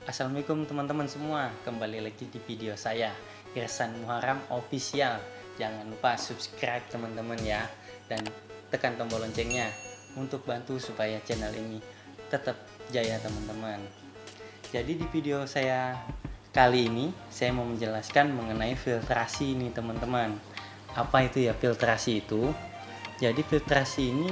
Assalamualaikum teman-teman semua, kembali lagi di video saya Irsan Muharram Official. Jangan lupa subscribe teman-teman ya, dan tekan tombol loncengnya untuk bantu supaya channel ini tetap jaya teman-teman. Jadi di video saya kali ini saya mau menjelaskan mengenai filtrasi ini teman-teman. Apa itu ya filtrasi itu? Jadi filtrasi ini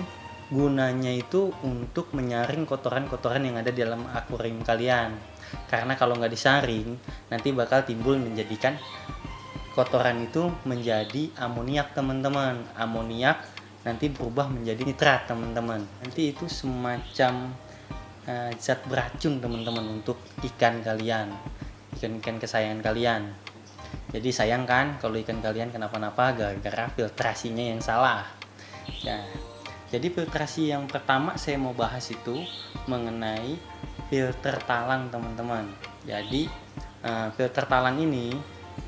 gunanya itu untuk menyaring kotoran-kotoran yang ada di dalam akuarium kalian. Karena kalau nggak disaring, nanti bakal timbul menjadikan kotoran itu menjadi amoniak teman-teman. Amoniak nanti berubah menjadi nitrat teman-teman. Nanti itu semacam zat beracun teman-teman untuk ikan kalian, ikan-ikan kesayangan kalian. Jadi sayang kan kalau ikan kalian kenapa-napa gara-gara filtrasinya yang salah. Nah, jadi filtrasi yang pertama saya mau bahas itu mengenai filter talang teman-teman. Jadi filter talang ini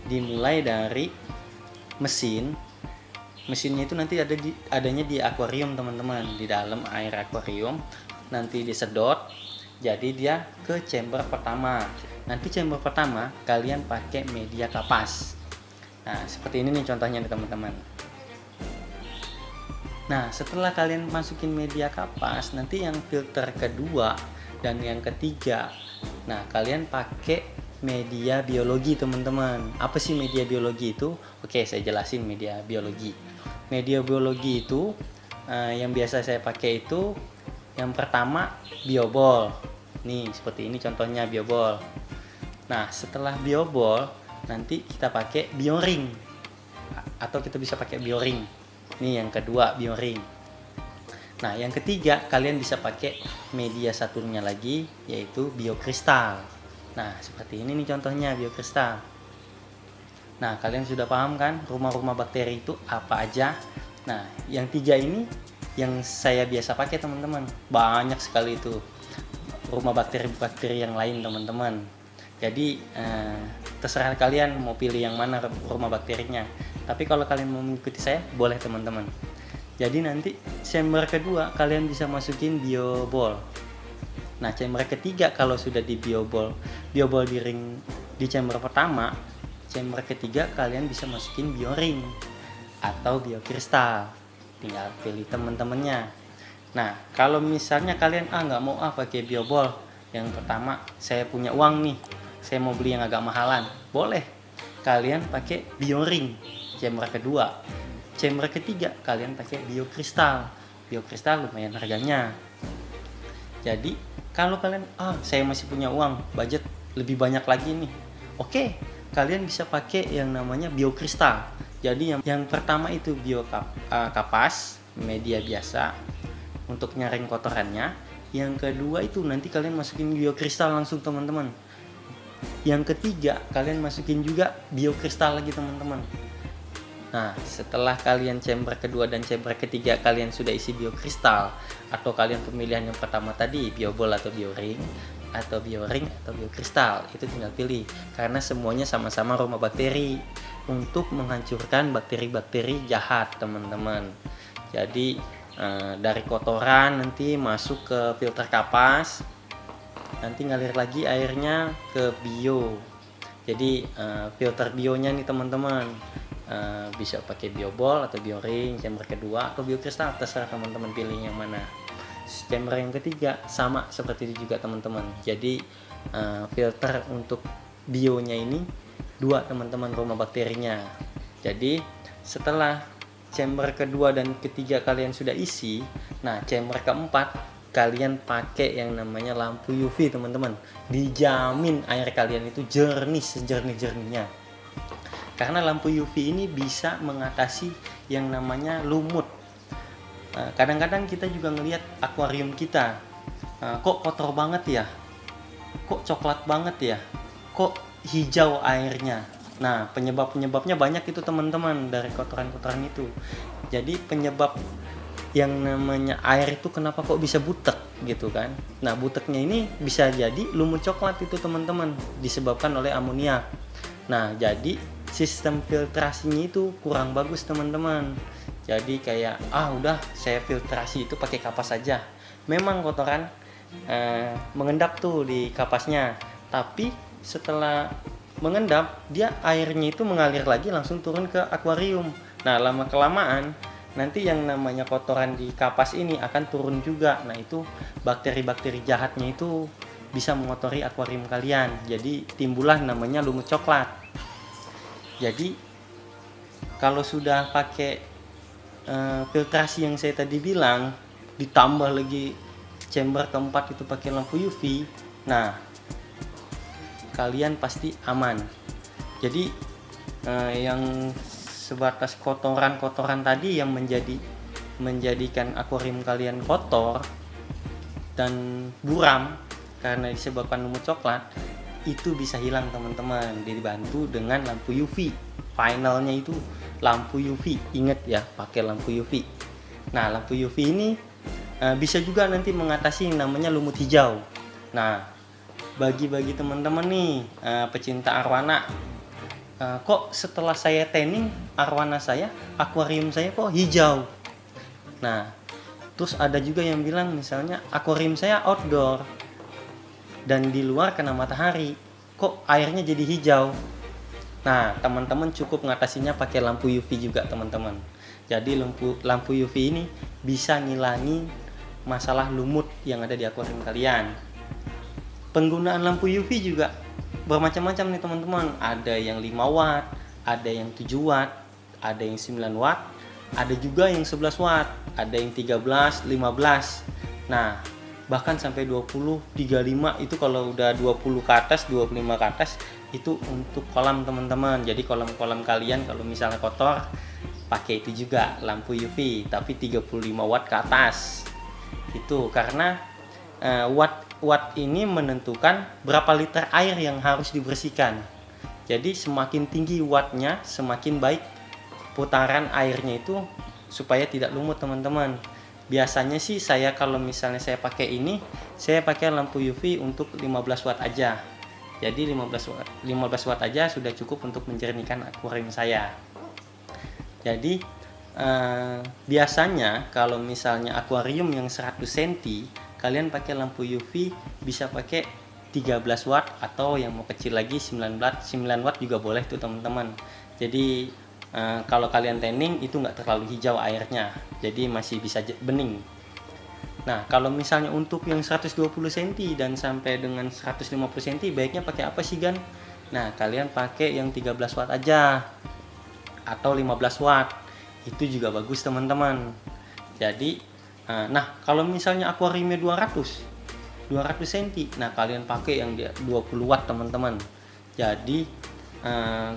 dimulai dari mesinnya itu nanti adanya di akuarium teman-teman, di dalam air akuarium nanti disedot, jadi dia ke chamber pertama. Nanti chamber pertama kalian pakai media kapas. Nah seperti ini nih contohnya nih teman-teman. Nah setelah kalian masukin media kapas, nanti yang filter kedua dan yang ketiga, nah kalian pakai media biologi teman-teman. Apa sih media biologi itu? Oke, saya jelasin media biologi. Media biologi itu yang biasa saya pakai itu yang pertama biobol. Nih seperti ini contohnya biobol. Nah setelah biobol nanti kita pakai bioring atau kita bisa pakai bioring. Nih yang kedua bioring. Nah yang ketiga kalian bisa pakai media satunya lagi, yaitu biokristal. Nah seperti ini nih contohnya biokristal. Nah kalian sudah paham kan rumah-rumah bakteri itu apa aja. Nah yang tiga ini yang saya biasa pakai teman-teman. Banyak sekali itu rumah bakteri-bakteri yang lain teman-teman. Jadi terserah kalian mau pilih yang mana rumah bakterinya. Tapi kalau kalian mau mengikuti saya boleh teman-teman. Jadi nanti chamber kedua kalian bisa masukin biobol. Nah chamber ketiga kalau sudah di biobol di ring di chamber pertama, chamber ketiga kalian bisa masukin bioring atau biokristal. Tinggal pilih teman-temannya. Nah kalau misalnya kalian nggak mau pakai biobol, yang pertama saya punya uang nih, saya mau beli yang agak mahalan, boleh kalian pakai bioring chamber kedua. Chamber ketiga kalian pakai biokristal. Biokristal lumayan harganya. Jadi kalau kalian saya masih punya uang, budget lebih banyak lagi nih, oke, kalian bisa pakai yang namanya biokristal. Jadi yang pertama itu kapas media biasa untuk nyaring kotorannya. Yang kedua itu nanti kalian masukin biokristal langsung teman-teman. Yang ketiga kalian masukin juga biokristal lagi teman-teman. Nah setelah kalian chamber kedua dan chamber ketiga kalian sudah isi biokristal, atau kalian pemilihan yang pertama tadi biobol atau bioring atau biokristal, itu tinggal pilih karena semuanya sama-sama rumah bakteri untuk menghancurkan bakteri-bakteri jahat teman-teman. Jadi dari kotoran nanti masuk ke filter kapas, nanti ngalir lagi airnya ke bio. Jadi filter bionya nih teman-teman bisa pakai biobol atau bioring chamber kedua atau biokristal, terserah teman-teman pilih yang mana. Chamber yang ketiga sama seperti itu juga teman-teman. Jadi filter untuk bionya ini dua teman-teman rumah bakterinya. Jadi setelah chamber kedua dan ketiga kalian sudah isi, nah chamber keempat kalian pakai yang namanya lampu UV teman-teman. Dijamin air kalian itu jernih sejernih-jernihnya. Karena lampu UV ini bisa mengatasi yang namanya lumut. Kadang-kadang kita juga ngelihat akuarium kita, kok kotor banget ya, kok coklat banget ya, kok hijau airnya. Nah penyebabnya banyak itu teman-teman, dari kotoran-kotoran itu. Jadi penyebab yang namanya air itu kenapa kok bisa butek gitu kan. Nah buteknya ini bisa jadi lumut coklat itu teman-teman, disebabkan oleh amoniak. Nah jadi sistem filtrasinya itu kurang bagus teman-teman. Jadi kayak udah saya filtrasi itu pakai kapas saja. Memang kotoran mengendap tuh di kapasnya, tapi setelah mengendap dia airnya itu mengalir lagi langsung turun ke akuarium. Nah, lama kelamaan nanti yang namanya kotoran di kapas ini akan turun juga. Nah, itu bakteri-bakteri jahatnya itu bisa mengotori akuarium kalian. Jadi timbullah namanya lumut coklat. Jadi kalau sudah pakai filtrasi yang saya tadi bilang, ditambah lagi chamber keempat itu pakai lampu UV, nah kalian pasti aman. Jadi yang sebatas kotoran-kotoran tadi yang menjadikan akuarium kalian kotor dan buram karena disebabkan lumut coklat, itu bisa hilang teman-teman, dibantu dengan lampu UV. Finalnya itu lampu UV, ingat ya, pakai lampu UV. Nah, lampu UV ini bisa juga nanti mengatasi yang namanya lumut hijau. Nah, bagi teman-teman nih pecinta arwana, kok setelah saya tanning arwana saya, akuarium saya kok hijau. Nah, terus ada juga yang bilang misalnya akuarium saya outdoor dan di luar kena matahari, kok airnya jadi hijau. Nah, teman-teman cukup ngatasinya pakai lampu UV juga teman-teman. Jadi lampu UV ini bisa ngilangin masalah lumut yang ada di akuarium kalian. Penggunaan lampu UV juga bermacam-macam nih teman-teman. Ada yang 5 watt, ada yang 7 watt, ada yang 9 watt, ada juga yang 11 watt, ada yang 13, 15. Nah, bahkan sampai 20, 35 itu kalau udah 20 ke atas, 25 ke atas itu untuk kolam teman-teman. Jadi kolam-kolam kalian kalau misalnya kotor pakai itu juga lampu UV, tapi 35 watt ke atas. Itu karena watt ini menentukan berapa liter air yang harus dibersihkan. Jadi semakin tinggi wattnya, semakin baik putaran airnya itu supaya tidak lumut teman-teman. Biasanya sih saya kalau misalnya saya pakai ini, saya pakai lampu UV untuk 15 watt aja. Jadi 15 watt aja sudah cukup untuk menjernihkan akuarium saya. Jadi biasanya kalau misalnya akuarium yang 100 cm, kalian pakai lampu UV bisa pakai 13 watt atau yang mau kecil lagi 9 watt juga boleh tuh teman-teman. Jadi kalau kalian tanning itu nggak terlalu hijau airnya, jadi masih bisa bening. Nah, kalau misalnya untuk yang 120 cm dan sampai dengan 150 cm baiknya pakai apa sih Gan? Nah, kalian pakai yang 13 watt aja atau 15 watt, itu juga bagus teman-teman. Jadi nah kalau misalnya akuariumnya 200 cm, nah kalian pakai yang 20 watt teman-teman. Jadi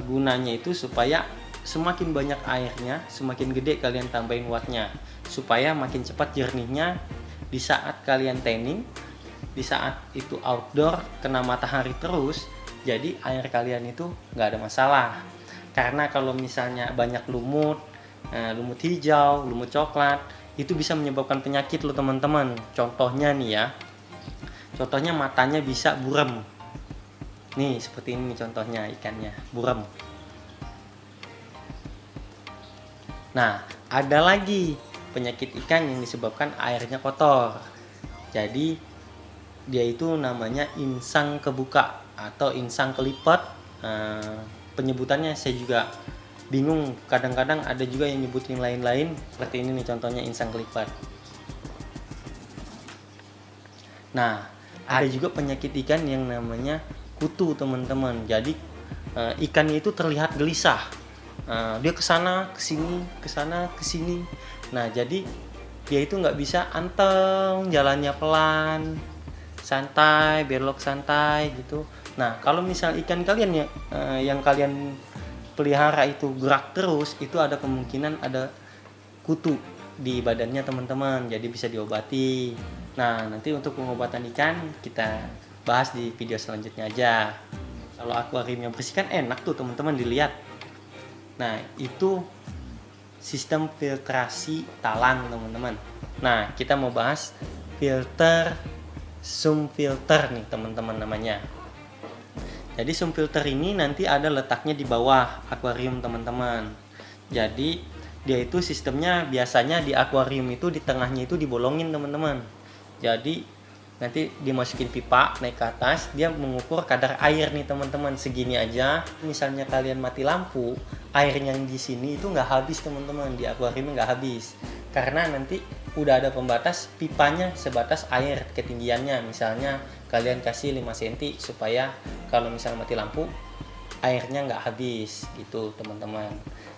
gunanya itu supaya semakin banyak airnya, semakin gede kalian tambahin wattnya, supaya makin cepat jernihnya di saat kalian tanning, di saat itu outdoor kena matahari terus, jadi air kalian itu nggak ada masalah. Karena kalau misalnya banyak lumut hijau, lumut coklat, itu bisa menyebabkan penyakit loh teman-teman. Contohnya nih ya, contohnya matanya bisa buram. Nih seperti ini contohnya ikannya buram. Nah, ada lagi penyakit ikan yang disebabkan airnya kotor. Jadi dia itu namanya insang kebuka atau insang kelipat. Penyebutannya saya juga bingung. Kadang-kadang ada juga yang nyebutin lain-lain. Seperti ini nih contohnya insang kelipat. Nah, ada juga penyakit ikan yang namanya kutu teman-teman. Jadi ikannya itu terlihat gelisah. Dia kesana kesini. Nah, jadi dia itu nggak bisa anteng, jalannya pelan, santai, belok santai gitu. Nah, kalau misal ikan kalian yang kalian pelihara itu gerak terus, itu ada kemungkinan ada kutu di badannya teman-teman. Jadi bisa diobati. Nah, nanti untuk pengobatan ikan kita bahas di video selanjutnya aja. Kalau akuarium yang bersih kan enak tuh teman-teman dilihat. Nah, itu sistem filtrasi talang teman-teman. Nah, kita mau bahas filter sump filter nih teman-teman namanya. Jadi sump filter ini nanti ada letaknya di bawah akuarium teman-teman. Jadi dia itu sistemnya biasanya di akuarium itu di tengahnya itu dibolongin teman-teman. Jadi nanti dimasukin pipa naik ke atas, dia mengukur kadar air nih teman-teman, segini aja. Misalnya kalian mati lampu, air yang di sini itu nggak habis teman-teman, di akuarium nggak habis, karena nanti udah ada pembatas pipanya sebatas air ketinggiannya. Misalnya kalian kasih 5 cm supaya kalau misalnya mati lampu airnya nggak habis gitu teman-teman.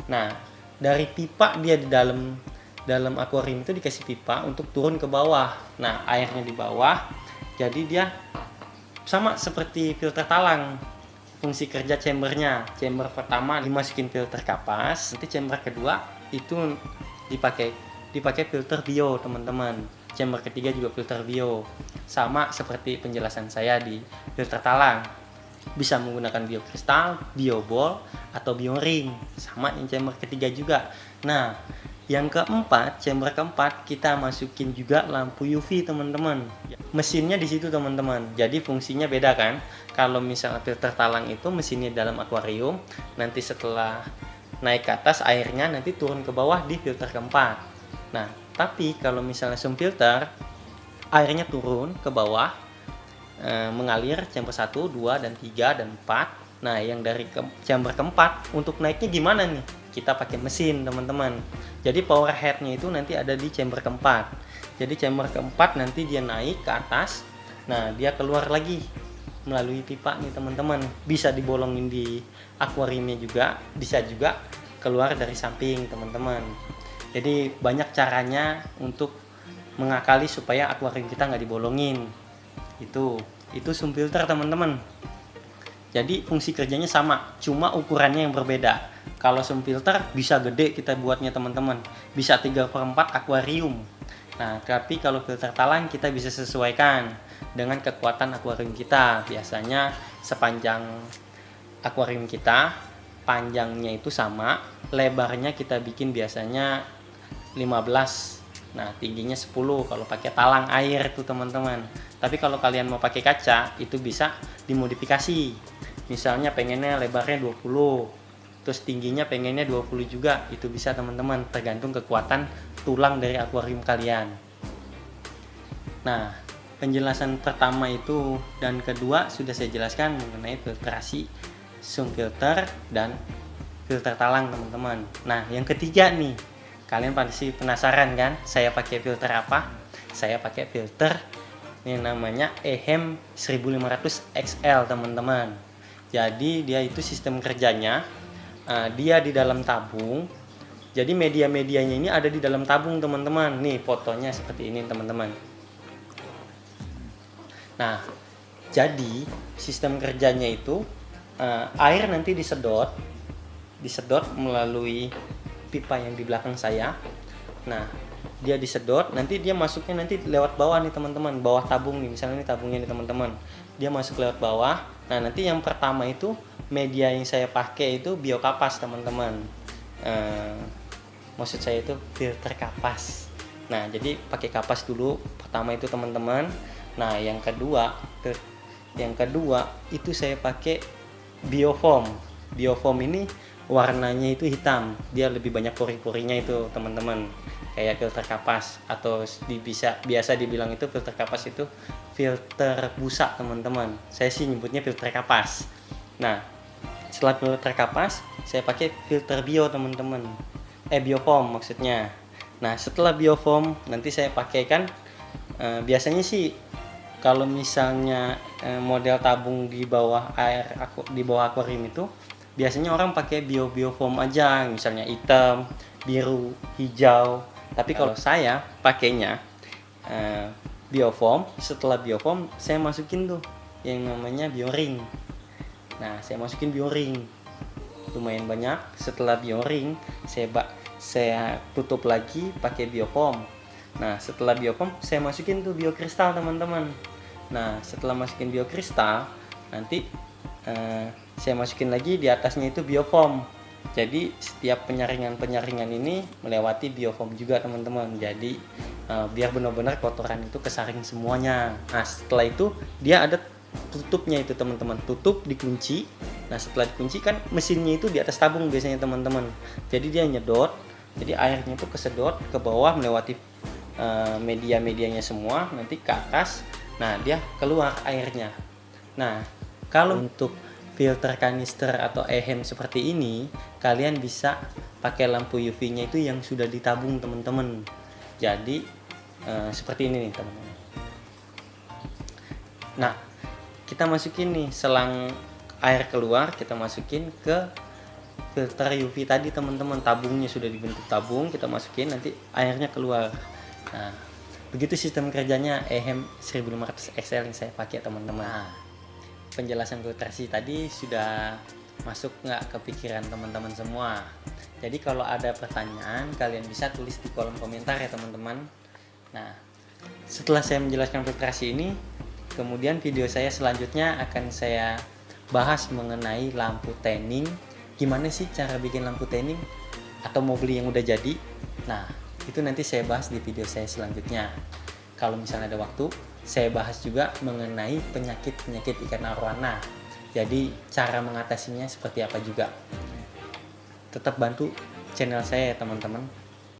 Nah, dari pipa dia di dalam akuarium itu dikasih pipa untuk turun ke bawah. Nah, airnya di bawah, jadi dia sama seperti filter talang. Fungsi kerja chambernya, chamber pertama dimasukin filter kapas, nanti chamber kedua itu dipakai filter bio teman-teman. Chamber ketiga juga filter bio, sama seperti penjelasan saya di filter talang. Bisa menggunakan biokristal, biobol, atau bioring, sama yang chamber ketiga juga. Nah, yang keempat, chamber keempat kita masukin juga lampu UV teman-teman. Mesinnya di situ teman-teman. Jadi fungsinya beda kan. Kalau misalnya filter talang itu mesinnya dalam akuarium, nanti setelah naik ke atas airnya nanti turun ke bawah di filter keempat. Nah, tapi kalau misalnya sump filter, airnya turun ke bawah, mengalir chamber 1, 2, dan 3, dan 4. Nah, yang dari chamber keempat untuk naiknya gimana nih? Kita pakai mesin teman-teman. Jadi power headnya itu nanti ada di chamber keempat. Jadi chamber keempat nanti dia naik ke atas. Nah, dia keluar lagi melalui pipa nih teman-teman. Bisa dibolongin di akuariumnya juga, bisa juga keluar dari samping teman-teman. Jadi banyak caranya untuk mengakali supaya akuarium kita nggak dibolongin. Itu sump filter teman-teman. Jadi fungsi kerjanya sama, cuma ukurannya yang berbeda. Kalau sump filter bisa gede kita buatnya teman-teman, bisa 3/4 akuarium. Nah, tapi kalau filter talang kita bisa sesuaikan dengan kekuatan akuarium kita. Biasanya sepanjang akuarium kita, panjangnya itu sama, lebarnya kita bikin biasanya 15. Nah, tingginya 10 kalau pakai talang air tuh teman-teman. Tapi kalau kalian mau pakai kaca, itu bisa dimodifikasi. Misalnya pengennya lebarnya 20, terus tingginya pengennya 20 juga. Itu bisa teman-teman, tergantung kekuatan tulang dari akuarium kalian. Nah, penjelasan pertama itu dan kedua sudah saya jelaskan mengenai filtrasi sump filter dan filter talang teman-teman. Nah, yang ketiga nih, kalian pasti penasaran kan, saya pakai filter apa? Saya pakai filter ini namanya EHEM 1500 XL teman-teman. Jadi dia itu sistem kerjanya, dia di dalam tabung. Jadi media-medianya ini ada di dalam tabung teman-teman. Nih fotonya seperti ini teman-teman. Nah, jadi sistem kerjanya itu air nanti disedot melalui pipa yang di belakang saya. Nah, dia disedot, nanti dia masuknya nanti lewat bawah nih teman-teman, bawah tabung nih, misalnya ini tabungnya nih teman-teman, dia masuk lewat bawah. Nah, nanti yang pertama itu media yang saya pakai itu biokapas teman-teman. Maksud saya itu filter kapas. Nah, jadi pakai kapas dulu pertama itu teman-teman. Nah, yang kedua itu saya pakai biofoam. Biofoam ini warnanya itu hitam, dia lebih banyak pori-porinya itu teman-teman, kayak filter kapas, atau biasa dibilang itu filter kapas itu filter busa teman-teman. Saya sih nyebutnya filter kapas. Nah, setelah filter kapas saya pakai filter bio teman-teman, biofoam maksudnya. Nah, setelah biofoam nanti saya pakai kan, biasanya sih kalau misalnya model tabung di bawah akuarium itu biasanya orang pakai biofoam aja, misalnya hitam, biru, hijau. Tapi kalau saya pakainya biofoam. Setelah biofoam saya masukin tuh yang namanya bioring. Nah, saya masukin bioring lumayan banyak. Setelah bioring saya tutup lagi pakai biofoam. Nah, setelah biofoam saya masukin tuh biokristal teman-teman. Nah, setelah masukin biokristal nanti saya masukin lagi di atasnya itu biofoam. Jadi setiap penyaringan ini melewati biofoam juga teman-teman. Jadi biar benar-benar kotoran itu kesaring semuanya. Nah, setelah itu dia ada tutupnya itu teman-teman, tutup dikunci. Nah, setelah dikunci kan mesinnya itu di atas tabung biasanya teman-teman. Jadi dia nyedot, jadi airnya itu kesedot ke bawah melewati media-medianya semua, nanti ke atas Nah, dia keluar airnya. Nah, kalau untuk filter kanister atau ehem seperti ini, kalian bisa pakai lampu UV-nya itu yang sudah ditabung teman-teman. Jadi seperti ini nih teman-teman. Nah, kita masukin nih selang air keluar, kita masukin ke filter UV tadi teman-teman. Tabungnya sudah dibentuk tabung, kita masukin, nanti airnya keluar. Nah, begitu sistem kerjanya ehem 1500 XL yang saya pakai teman-teman. Nah, penjelasan filtrasi tadi sudah masuk nggak ke pikiran teman-teman semua? Jadi kalau ada pertanyaan, kalian bisa tulis di kolom komentar ya teman-teman. Nah, setelah saya menjelaskan filtrasi ini, kemudian video saya selanjutnya akan saya bahas mengenai lampu tanning. Gimana sih cara bikin lampu tanning? Atau mau beli yang udah jadi? Nah, itu nanti saya bahas di video saya selanjutnya. Kalau misalnya ada waktu, saya bahas juga mengenai penyakit-penyakit ikan arwana. Jadi cara mengatasinya seperti apa juga. Tetap bantu channel saya ya teman-teman.